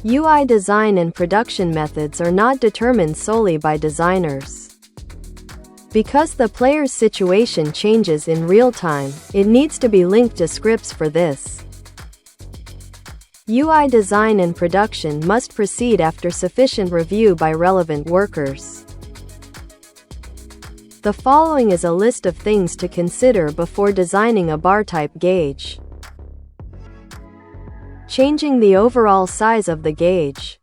UI design and production methods are not determined solely by designers. Because the player's situation changes in real time, it needs to be linked to scripts for this. UI design and production must proceed after sufficient review by relevant workers. The following is a list of things to consider before designing a bar-type gauge. Changing the overall size of the gauge.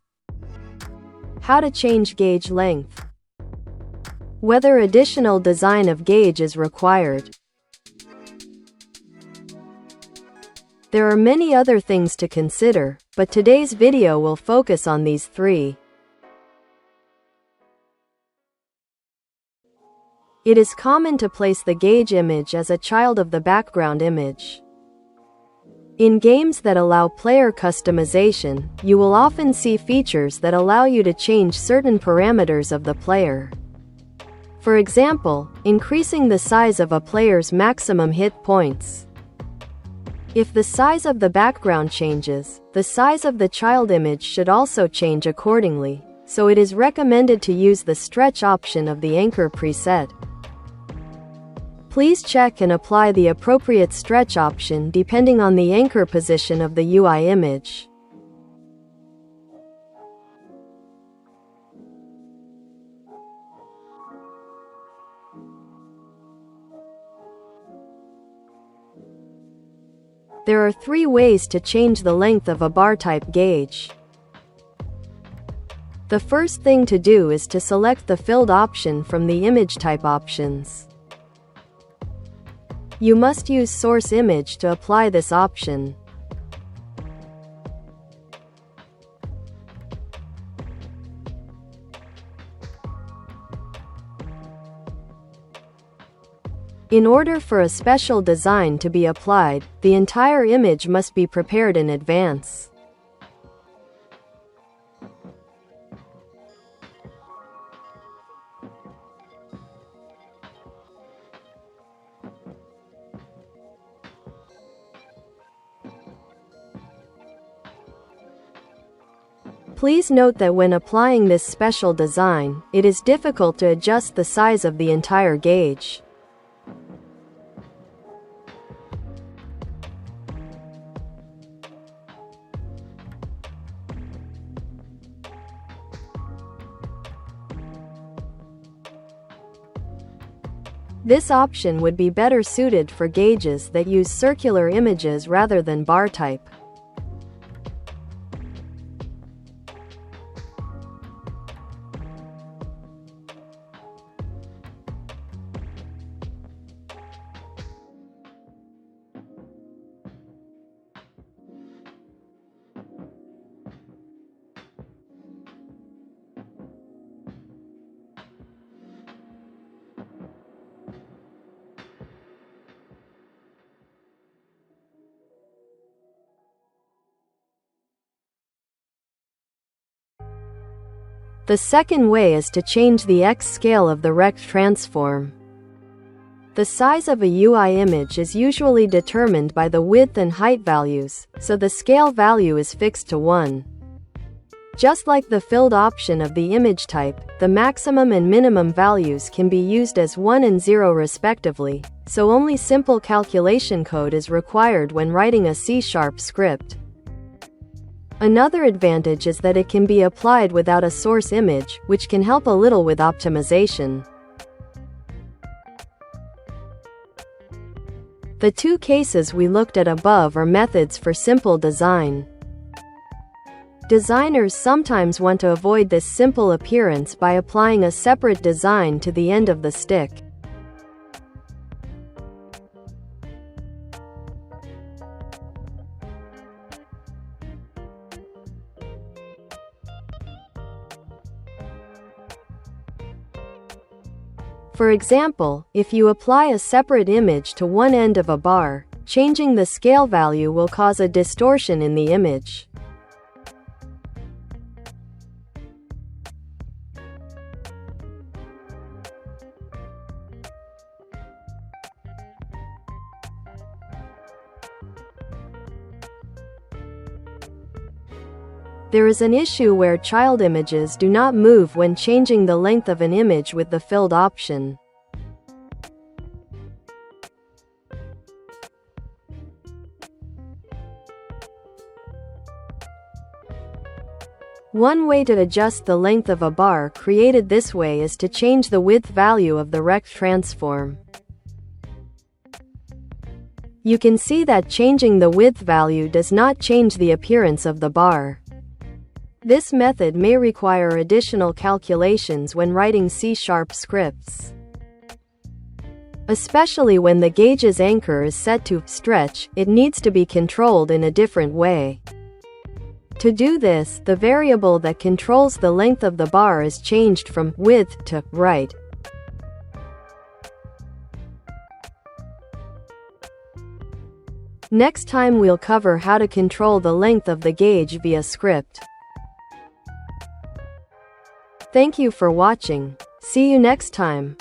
How to change gauge length. Whether additional design of gauge is required. There are many other things to consider, but today's video will focus on these three. It is common to place the gauge image as a child of the background image. In games that allow player customization, you will often see features that allow you to change certain parameters of the player. For example, increasing the size of a player's maximum hit points. If the size of the background changes, the size of the child image should also change accordingly, so it is recommended to use the stretch option of the anchor preset. Please check and apply the appropriate stretch option depending on the anchor position of the UI image. There are three ways to change the length of a bar-type gauge. The first thing to do is to select the filled option from the image type options. You must use source image to apply this option. In order for a special design to be applied, the entire image must be prepared in advance. Please note that when applying this special design, it is difficult to adjust the size of the entire gauge. This option would be better suited for gauges that use circular images rather than bar type. The second way is to change the X scale of the rect transform. The size of a UI image is usually determined by the width and height values, so the scale value is fixed to 1. Just like the filled option of the image type, the maximum and minimum values can be used as 1 and 0 respectively, so only simple calculation code is required when writing a C# script. Another advantage is that it can be applied without a source image, which can help a little with optimization. The two cases we looked at above are methods for simple design. Designers sometimes want to avoid this simple appearance by applying a separate design to the end of the stick. For example, if you apply a separate image to one end of a bar, changing the scale value will cause a distortion in the image. There is an issue where child images do not move when changing the length of an image with the filled option. One way to adjust the length of a bar created this way is to change the width value of the rect transform. You can see that changing the width value does not change the appearance of the bar. This method may require additional calculations when writing C# scripts. Especially when the gauge's anchor is set to stretch, it needs to be controlled in a different way. To do this, the variable that controls the length of the bar is changed from width to right. Next time we'll cover how to control the length of the gauge via script. Thank you for watching. See you next time.